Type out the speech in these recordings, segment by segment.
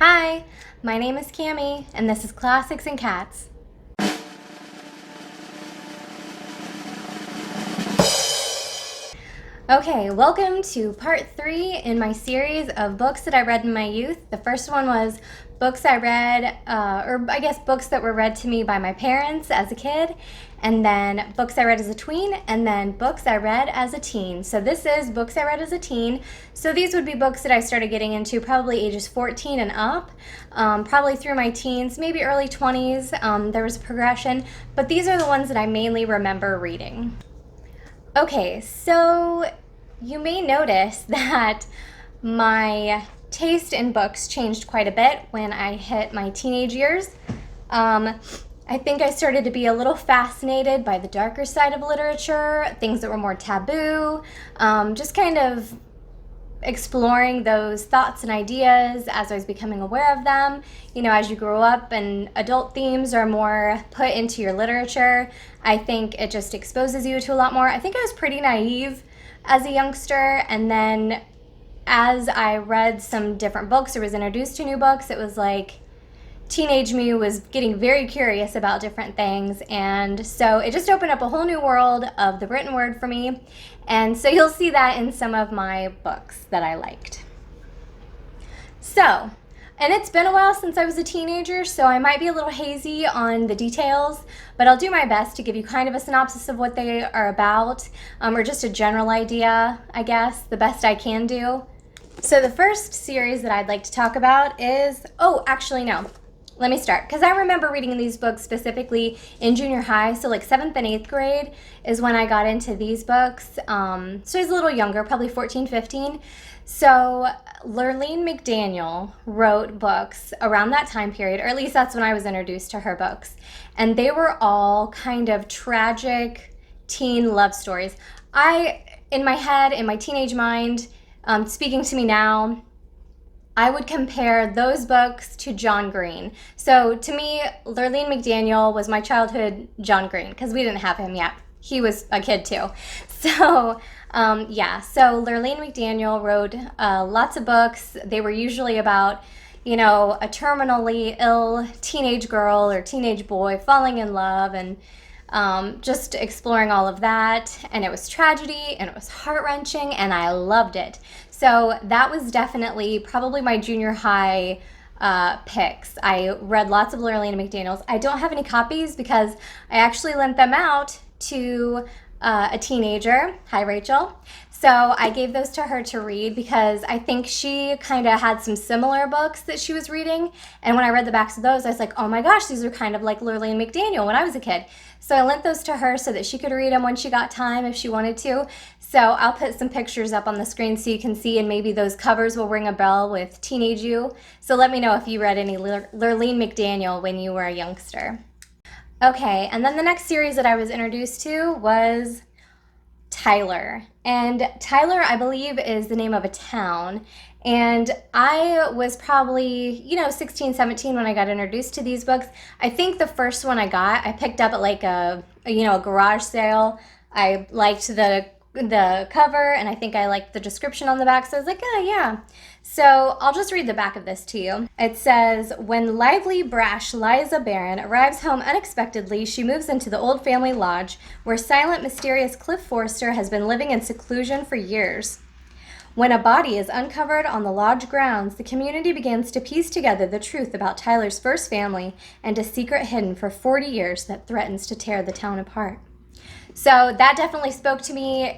Hi, my name is Cami, and this is Classics and Cats. Okay, welcome to part 3 in my series of books that I read in my youth. The first one was books I read, books that were read to me by my parents as a kid, and then books I read as a tween, and then books I read as a teen. So this is books I read as a teen. So these would be books that I started getting into probably ages 14 and up, probably through my teens, maybe early 20s. There was a progression, but these are the ones that I mainly remember reading. Okay, so you may notice that my taste in books changed quite a bit when I hit my teenage years. I think I started to be a little fascinated by the darker side of literature, things that were more taboo, just kind of exploring those thoughts and ideas as I was becoming aware of them. You know, as you grow up and adult themes are more put into your literature, I think it just exposes you to a lot more. I think I was pretty naive as a youngster, and then as I read some different books or was introduced to new books, it was like teenage me was getting very curious about different things, and so it just opened up a whole new world of the written word for me. And so you'll see that in some of my books that I liked. So, and it's been a while since I was a teenager, so I might be a little hazy on the details, but I'll do my best to give you kind of a synopsis of what they are about, or just a general idea, I guess, the best I can do. So the first series that I'd like to talk about is, let me start, because I remember reading these books specifically in junior high, so like 7th and 8th grade is when I got into these books. So I was a little younger, probably 14, 15. So Lurleen McDaniel wrote books around that time period, or at least that's when I was introduced to her books. And they were all kind of tragic teen love stories. In my head, in my teenage mind, speaking to me now, I would compare those books to John Green. So to me, Lurleen McDaniel was my childhood John Green, because we didn't have him yet. He was a kid too. So so Lurleen McDaniel wrote lots of books. They were usually about, a terminally ill teenage girl or teenage boy falling in love, and just exploring all of that. And it was tragedy, and it was heart-wrenching, and I loved it. So that was definitely probably my junior high picks. I read lots of Lurleen McDaniel's. I don't have any copies because I actually lent them out to a teenager. Hi, Rachel. So I gave those to her to read because I think she kind of had some similar books that she was reading. And when I read the backs of those, I was like, oh my gosh, these are kind of like Lurleen McDaniel when I was a kid. So I lent those to her so that she could read them when she got time if she wanted to. So I'll put some pictures up on the screen so you can see, and maybe those covers will ring a bell with teenage you. So let me know if you read any Lurleen McDaniel when you were a youngster. Okay, and then the next series that I was introduced to was Tyler. And Tyler, I believe, is the name of a town. And I was probably, 16, 17 when I got introduced to these books. I think the first one I picked up at like a garage sale. I liked the cover, and I think I liked the description on the back, so I was like, oh yeah. So I'll just read the back of this to you. It says, when lively, brash Liza Barron arrives home unexpectedly, she moves into the old family lodge, where silent, mysterious Cliff Forrester has been living in seclusion for years. When a body is uncovered on the lodge grounds, the community begins to piece together the truth about Tyler's first family and a secret hidden for 40 years that threatens to tear the town apart. So that definitely spoke to me,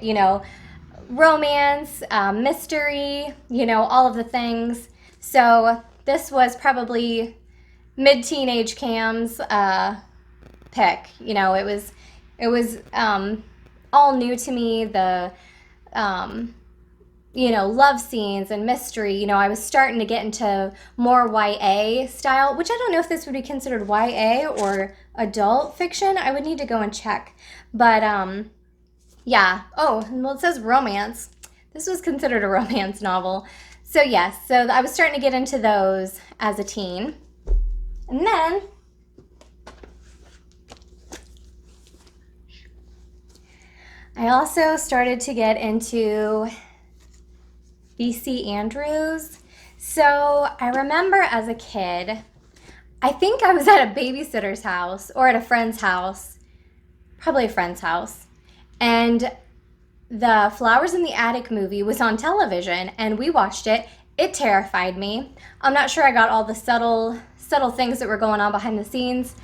romance, mystery, all of the things. So this was probably mid-teenage Cam's pick. It was all new to me. The love scenes and mystery. I was starting to get into more YA style, which I don't know if this would be considered YA or adult fiction. I would need to go and check. But yeah. Oh, well, it says romance. This was considered a romance novel. So yes, so I was starting to get into those as a teen. And then I also started to get into B.C. Andrews. So I remember as a kid, I think I was at a babysitter's house or at a friend's house, probably a friend's house, and the Flowers in the Attic movie was on television and we watched it. It terrified me. I'm not sure I got all the subtle things that were going on behind the scenes,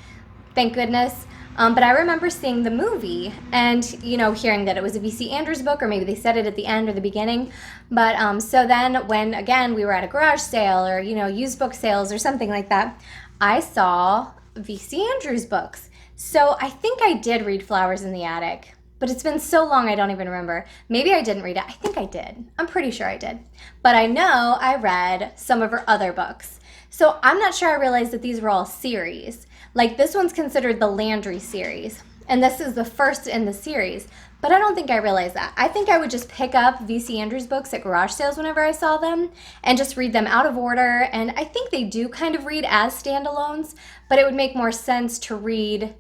thank goodness. But I remember seeing the movie and, hearing that it was a V.C. Andrews book, or maybe they said it at the end or the beginning. But so then when, again, we were at a garage sale or, used book sales or something like that, I saw V.C. Andrews books. So I think I did read Flowers in the Attic, but it's been so long I don't even remember. Maybe I didn't read it. I think I did. I'm pretty sure I did. But I know I read some of her other books. So I'm not sure I realized that these were all series. Like this one's considered the Landry series, and this is the first in the series. But I don't think I realized that. I think I would just pick up V.C. Andrews books at garage sales whenever I saw them and just read them out of order. And I think they do kind of read as standalones, but it would make more sense to read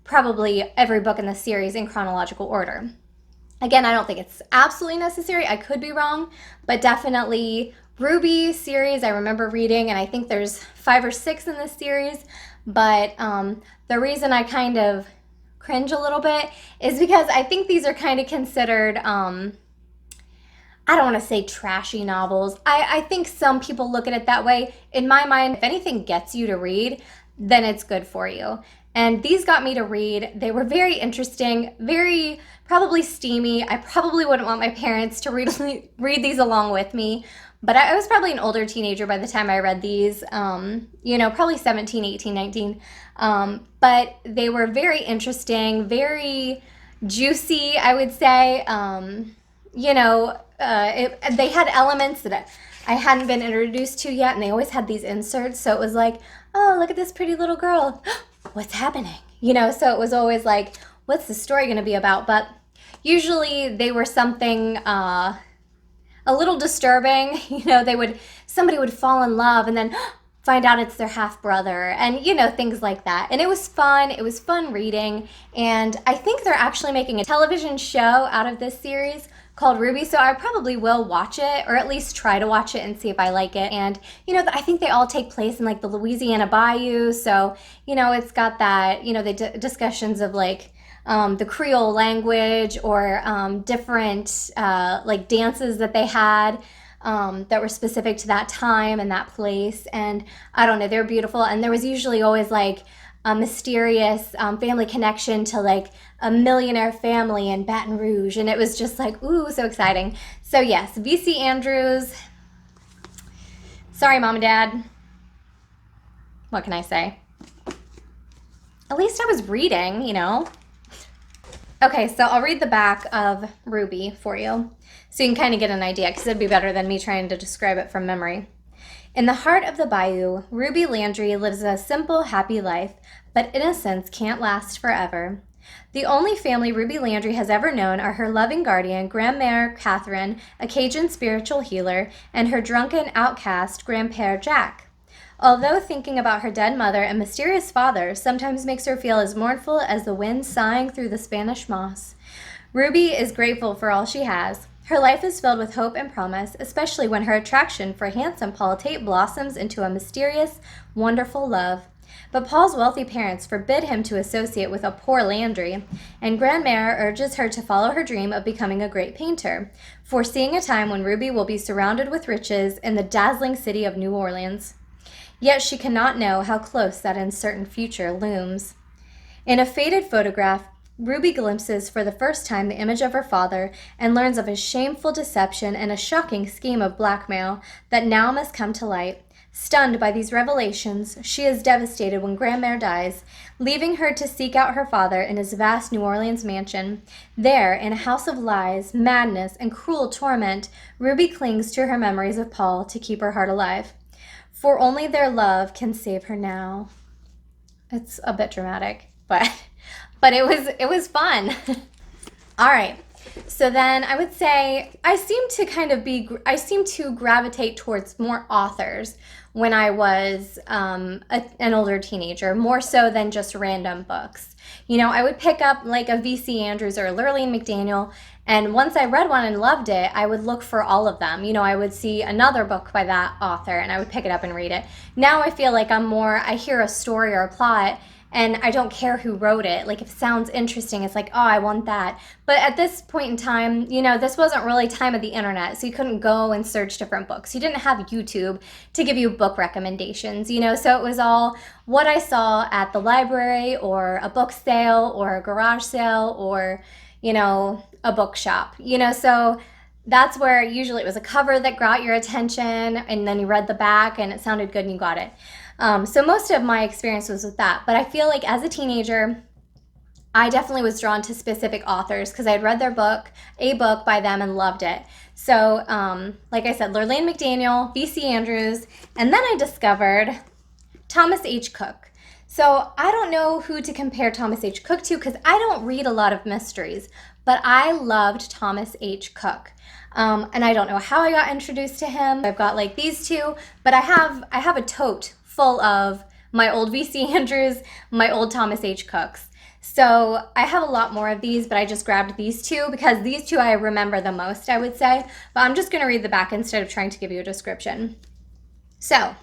probably every book in the series in chronological order. Again, I don't think it's absolutely necessary. I could be wrong, but definitely Ruby series I remember reading, and I think there's 5 or 6 in this series. But the reason I kind of cringe a little bit is because I think these are kind of considered, I don't want to say trashy novels. I think some people look at it that way. In my mind, if anything gets you to read, then it's good for you. And these got me to read. They were very interesting, very probably steamy. I probably wouldn't want my parents to read these along with me. But I was probably an older teenager by the time I read these, probably 17, 18, 19. But they were very interesting, very juicy, I would say. They had elements that I hadn't been introduced to yet, and they always had these inserts. So it was like, oh, look at this pretty little girl. What's happening? So it was always like, what's the story going to be about? But usually they were something a little disturbing. Somebody would fall in love and then find out it's their half brother, and things like that. And it was fun reading. And I think they're actually making a television show out of this series called Ruby, so I probably will watch it, or at least try to watch it and see if I like it. And I think they all take place in like the Louisiana Bayou, so it's got that, the discussions of like the Creole language, or different like dances that they had that were specific to that time and that place. And I don't know, they're beautiful. And there was usually always like a mysterious family connection to like a millionaire family in Baton Rouge. And it was just like, ooh, so exciting. So yes, V.C. Andrews. Sorry, Mom and Dad. What can I say? At least I was reading, Okay, so I'll read the back of Ruby for you so you can kind of get an idea, because it'd be better than me trying to describe it from memory. In the heart of the Bayou, Ruby Landry lives a simple, happy life, but innocence can't last forever. The only family Ruby Landry has ever known are her loving guardian, Grandmère Catherine, a Cajun spiritual healer, and her drunken outcast, Grandpère Jack. Although thinking about her dead mother and mysterious father sometimes makes her feel as mournful as the wind sighing through the Spanish moss, Ruby is grateful for all she has. Her life is filled with hope and promise, especially when her attraction for handsome Paul Tate blossoms into a mysterious, wonderful love. But Paul's wealthy parents forbid him to associate with a poor Landry, and Grandmère urges her to follow her dream of becoming a great painter, foreseeing a time when Ruby will be surrounded with riches in the dazzling city of New Orleans. Yet she cannot know how close that uncertain future looms. In a faded photograph, Ruby glimpses for the first time the image of her father and learns of his shameful deception and a shocking scheme of blackmail that now must come to light. Stunned by these revelations, she is devastated when Grandmère dies, leaving her to seek out her father in his vast New Orleans mansion. There, in a house of lies, madness, and cruel torment, Ruby clings to her memories of Paul to keep her heart alive. For only their love can save her now. It's a bit dramatic, but it was fun. All right. So then I would say I seem to gravitate towards more authors when I was an older teenager, more so than just random books. I would pick up like a V.C. Andrews or a Lurleen McDaniel, and once I read one and loved it, I would look for all of them. I would see another book by that author and I would pick it up and read it. Now I feel like I hear a story or a plot and I don't care who wrote it. Like, if it sounds interesting, it's like, oh, I want that. But at this point in time, this wasn't really time of the internet, so you couldn't go and search different books. You didn't have YouTube to give you book recommendations, so it was all what I saw at the library or a book sale or a garage sale or, a bookshop, so that's where usually it was a cover that got your attention and then you read the back and it sounded good and you got it. So most of my experience was with that. But I feel like as a teenager, I definitely was drawn to specific authors because I had read a book by them and loved it. So like I said, Lurleen McDaniel, V.C. Andrews, and then I discovered Thomas H. Cook. So I don't know who to compare Thomas H. Cook to because I don't read a lot of mysteries, but I loved Thomas H. Cook. And I don't know how I got introduced to him. I've got like these two, but I have a tote full of my old V.C. Andrews, my old Thomas H. Cooks. So I have a lot more of these, but I just grabbed these two because these two I remember the most, I would say. But I'm just going to read the back instead of trying to give you a description. So,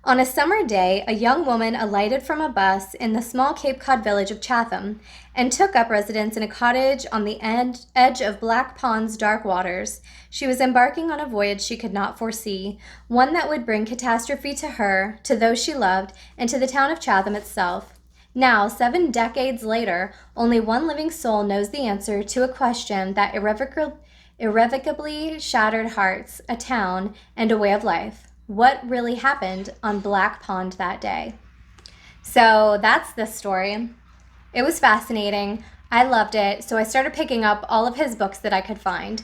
on a summer day, a young woman alighted from a bus in the small Cape Cod village of Chatham and took up residence in a cottage on the edge of Black Pond's dark waters. She was embarking on a voyage she could not foresee, one that would bring catastrophe to her, to those she loved, and to the town of Chatham itself. Now, 7 decades later, only one living soul knows the answer to a question that irrevocably shattered hearts, a town, and a way of life. What really happened on Black Pond that day? So that's the story. It was fascinating. I loved it. So I started picking up all of his books that I could find.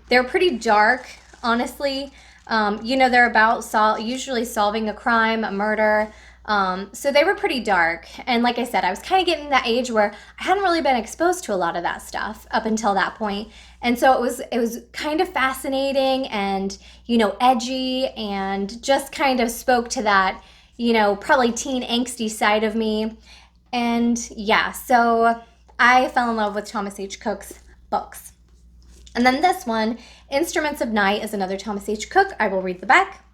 They're pretty dark, honestly. They're about usually solving a crime, a murder. So they were pretty dark. And like I said, I was kind of getting to that age where I hadn't really been exposed to a lot of that stuff up until that point. And so it was kind of fascinating and, edgy and just kind of spoke to that, probably teen angsty side of me. And yeah, so I fell in love with Thomas H. Cook's books. And then this one, Instruments of Night, is another Thomas H. Cook. I will read the back.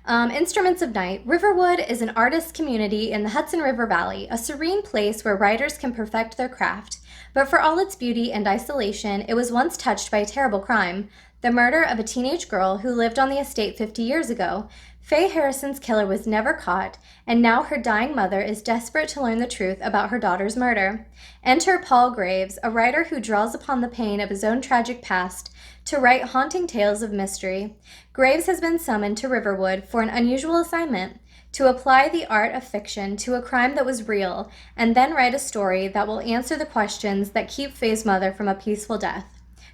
Instruments of Night. Riverwood is an artist community in the Hudson River Valley, a serene place where writers can perfect their craft. But for all its beauty and isolation, it was once touched by a terrible crime, the murder of a teenage girl who lived on the estate 50 years ago. Faye Harrison's killer was never caught, and now her dying mother is desperate to learn the truth about her daughter's murder. Enter Paul Graves, a writer who draws upon the pain of his own tragic past to write haunting tales of mystery. Graves has been summoned to Riverwood for an unusual assignment: to apply the art of fiction to a crime that was real, and then write a story that will answer the questions that keep Faye's mother from a peaceful death.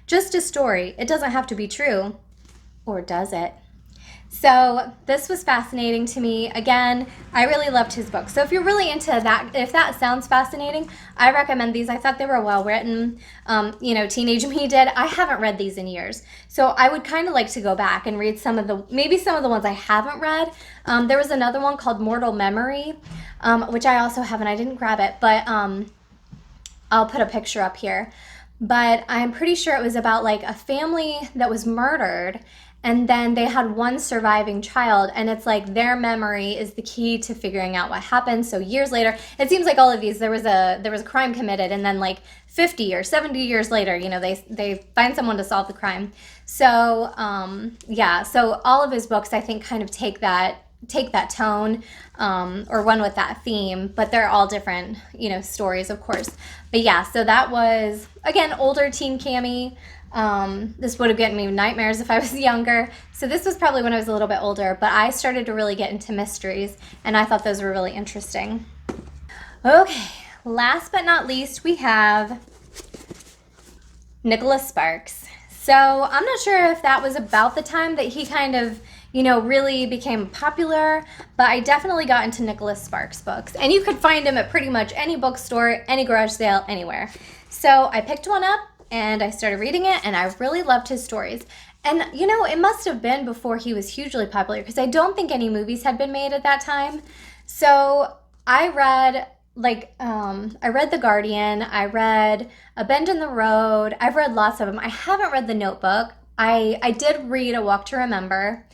Just a story. It doesn't have to be true. Or does it? So this was fascinating to me. Again, I really loved his book. So if you're really into that, if that sounds fascinating, I recommend these. I thought they were well written. Teenage me did. I haven't read these in years. So I would kind of like to go back and read some of the ones I haven't read. There was another one called Mortal Memory, which I also haven't. I didn't grab it, but I'll put a picture up here. But I'm pretty sure it was about like a family that was murdered, and then they had one surviving child, and it's like their memory is the key to figuring out what happened. So years later, it seems like all of these, there was a crime committed, and then like 50 or 70 years later, they find someone to solve the crime. So so all of his books, I think, kind of take that tone, or one with that theme, but they're all different, stories, of course. But yeah, so that was, again, older teen Cami. This would have gotten me nightmares if I was younger. So this was probably when I was a little bit older, but I started to really get into mysteries, and I thought those were really interesting. Okay, last but not least, we have Nicholas Sparks. So I'm not sure if that was about the time that he kind of, really became popular, but I definitely got into Nicholas Sparks books. And you could find him at pretty much any bookstore, any garage sale, anywhere. So I picked one up, and I started reading it, and I really loved his stories. And it must have been before he was hugely popular because I don't think any movies had been made at that time. So I read I read The Guardian, I read A Bend in the Road. I've read lots of them. I haven't read The Notebook. I did read A Walk to Remember,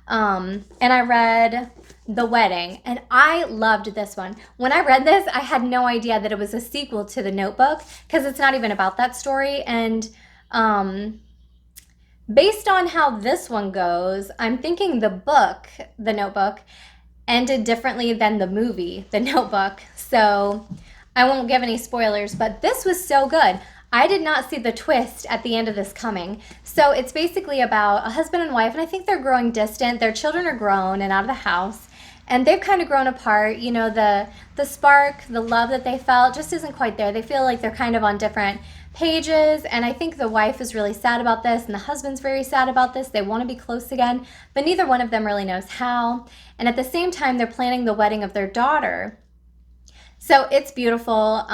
and I read The Wedding, and I loved this one. When I read this, I had no idea that it was a sequel to The Notebook because it's not even about that story. And based on how this one goes, I'm thinking the book, The Notebook, ended differently than the movie, The Notebook. So I won't give any spoilers, but this was so good. I did not see the twist at the end of this coming. So it's basically about a husband and wife, and I think they're growing distant. Their children are grown and out of the house, and they've kind of grown apart. The spark, the love that they felt just isn't quite there. They feel like they're kind of on different pages, and I think the wife is really sad about this, and the husband's very sad about this. They want to be close again, but neither one of them really knows how. And at the same time, they're planning the wedding of their daughter. So it's beautiful.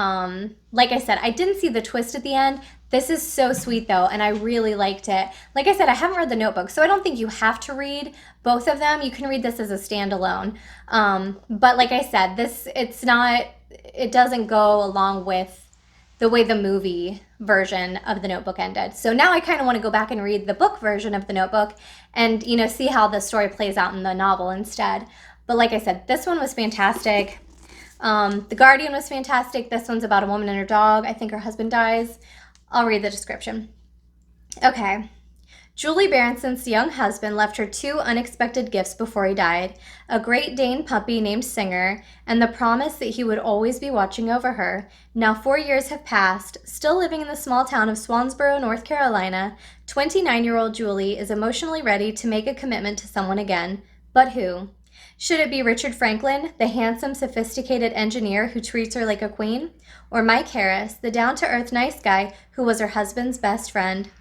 Like I said, I didn't see the twist at the end. This is so sweet though, and I really liked it. Like I said, I haven't read The Notebook, so I don't think you have to read both of them. You can read this as a standalone. But like I said, it doesn't go along with the way the movie version of The Notebook ended. So now I kind of want to go back and read the book version of The Notebook and, see how the story plays out in the novel instead. But like I said, this one was fantastic. The Guardian was fantastic. This one's about a woman and her dog. I think her husband dies. I'll read the description. Okay. Julie Berenson's young husband left her two unexpected gifts before he died, a Great Dane puppy named Singer, and the promise that he would always be watching over her. Now 4 years have passed. Still living in the small town of Swansboro, North Carolina, 29-year-old Julie is emotionally ready to make a commitment to someone again. But who? Should it be Richard Franklin, the handsome, sophisticated engineer who treats her like a queen? Or Mike Harris, the down-to-earth nice guy who was her husband's best friend?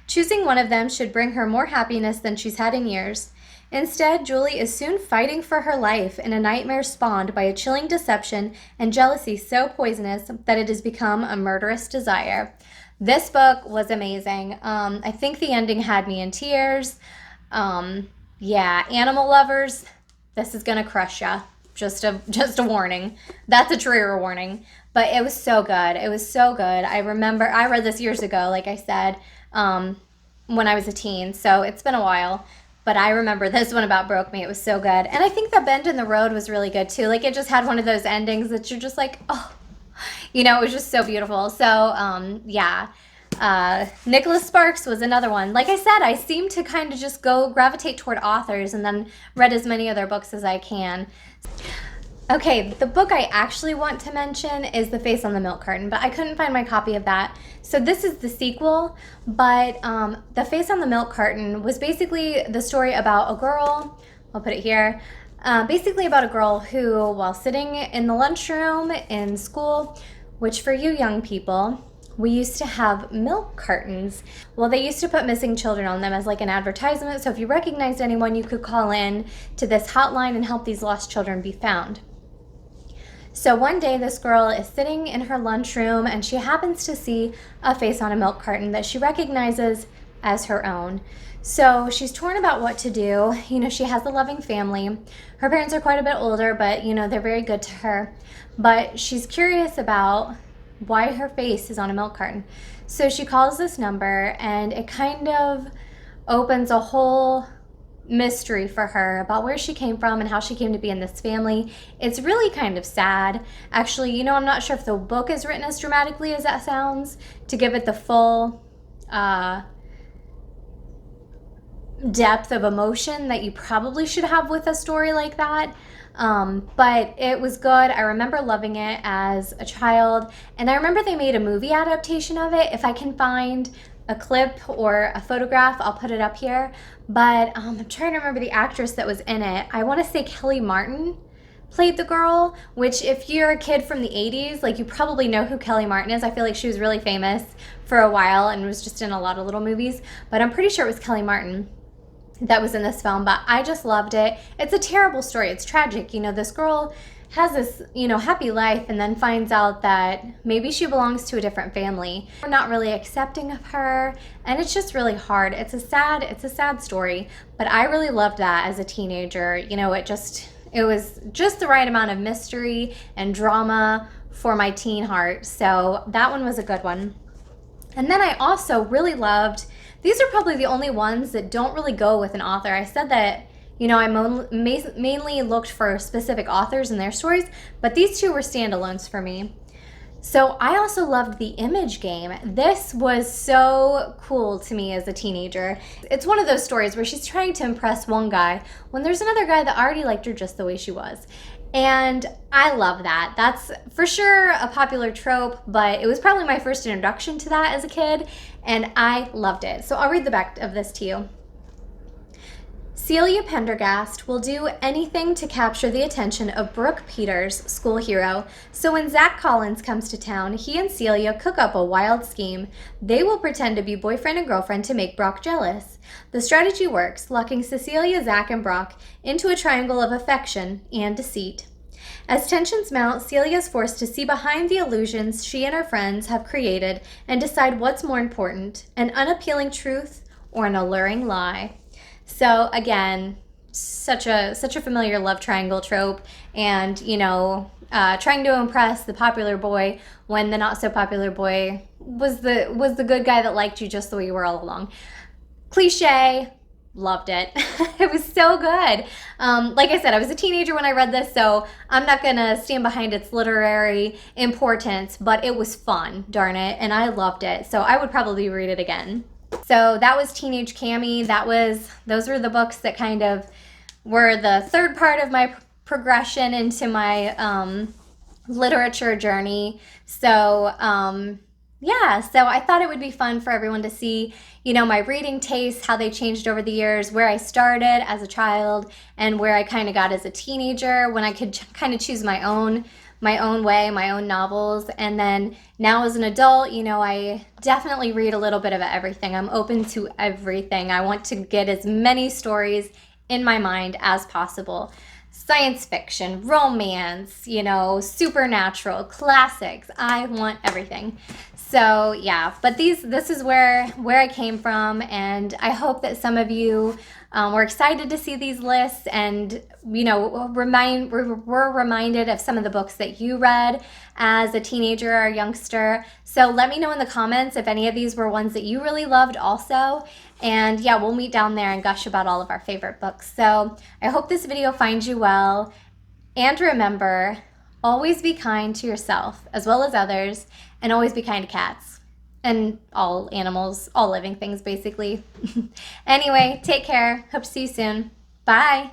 Choosing one of them should bring her more happiness than she's had in years. Instead, Julie is soon fighting for her life in a nightmare spawned by a chilling deception and jealousy so poisonous that it has become a murderous desire. This book was amazing. I think the ending had me in tears. Yeah, animal lovers, this is gonna crush ya. Just a warning. That's a trigger warning. But it was so good. It was so good. I remember I read this years ago, like I said, when I was a teen. So it's been a while. But I remember this one about broke me. It was so good. And I think The Bend in the Road was really good too. Like it just had one of those endings that you're just like, oh, it was just so beautiful. So yeah. Nicholas Sparks was another one. Like I said, I seem to kind of just gravitate toward authors and then read as many of their books as I can. Okay, the book I actually want to mention is The Face on the Milk Carton, but I couldn't find my copy of that. So this is the sequel, but The Face on the Milk Carton was basically the story about a girl, I'll put it here, basically about a girl who, while sitting in the lunchroom in school, which for you young people, we used to have milk cartons. Well, they used to put missing children on them as like an advertisement, so if you recognized anyone, you could call in to this hotline and help these lost children be found. So one day this girl is sitting in her lunchroom and she happens to see a face on a milk carton that she recognizes as her own. So she's torn about what to do. She has a loving family. Her parents are quite a bit older, but they're very good to her. But she's curious about why her face is on a milk carton. So she calls this number and it kind of opens a whole mystery for her about where she came from and how she came to be in this family. It's really kind of sad. Actually, I'm not sure if the book is written as dramatically as that sounds to give it the full depth of emotion that you probably should have with a story like that. But it was good. I remember loving it as a child, and I remember they made a movie adaptation of it. If I can find a clip or a photograph, I'll put it up here. But I'm trying to remember the actress that was in it. I want to say Kelly Martin played the girl, which if you're a kid from the 80s, like you probably know who Kelly Martin is. I feel like she was really famous for a while and was just in a lot of little movies, but I'm pretty sure it was Kelly Martin. that was in this film, but I just loved it. It's a terrible story. It's tragic. You know, this girl has this, happy life and then finds out that maybe she belongs to a different family. We're not really accepting of her, and it's just really hard. It's a sad story, but I really loved that as a teenager. It was just the right amount of mystery and drama for my teen heart. So that one was a good one. And then I also really loved, these are probably the only ones that don't really go with an author. I said that, I mainly looked for specific authors and their stories, but these two were standalones for me. So I also loved The Image Game. This was so cool to me as a teenager. It's one of those stories where she's trying to impress one guy when there's another guy that already liked her just the way she was. And I love that. That's for sure a popular trope, but it was probably my first introduction to that as a kid, and I loved it. So I'll read the back of this to you. Celia Pendergast will do anything to capture the attention of Brooke Peters, school hero, so when Zach Collins comes to town, he and Celia cook up a wild scheme. They will pretend to be boyfriend and girlfriend to make Brock jealous. The strategy works, locking Cecilia, Zach, and Brock into a triangle of affection and deceit. As tensions mount, Celia is forced to see behind the illusions she and her friends have created and decide what's more important, an unappealing truth or an alluring lie. So again, such a familiar love triangle trope, and trying to impress the popular boy when the not so popular boy was the good guy that liked you just the way you were all along. Cliche, loved it. It was so good. Like I said, I was a teenager when I read this, so I'm not gonna stand behind its literary importance, but it was fun, darn it, and I loved it. So I would probably read it again. So that was Teenage Cammie. Those were the books that kind of were the third part of my progression into my literature journey. So so I thought it would be fun for everyone to see, my reading tastes, how they changed over the years, where I started as a child and where I kind of got as a teenager when I could kind of choose my own way, my own novels. And then now as an adult, I definitely read a little bit of everything. I'm open to everything. I want to get as many stories in my mind as possible. Science fiction, romance, supernatural, classics. I want everything. So yeah, but this is where I came from, and I hope that some of you were excited to see these lists and were reminded of some of the books that you read as a teenager or a youngster. So let me know in the comments if any of these were ones that you really loved also. And yeah, we'll meet down there and gush about all of our favorite books. So I hope this video finds you well. And remember, always be kind to yourself as well as others, and always be kind to cats and all animals, all living things basically. Anyway, take care. Hope to see you soon. Bye.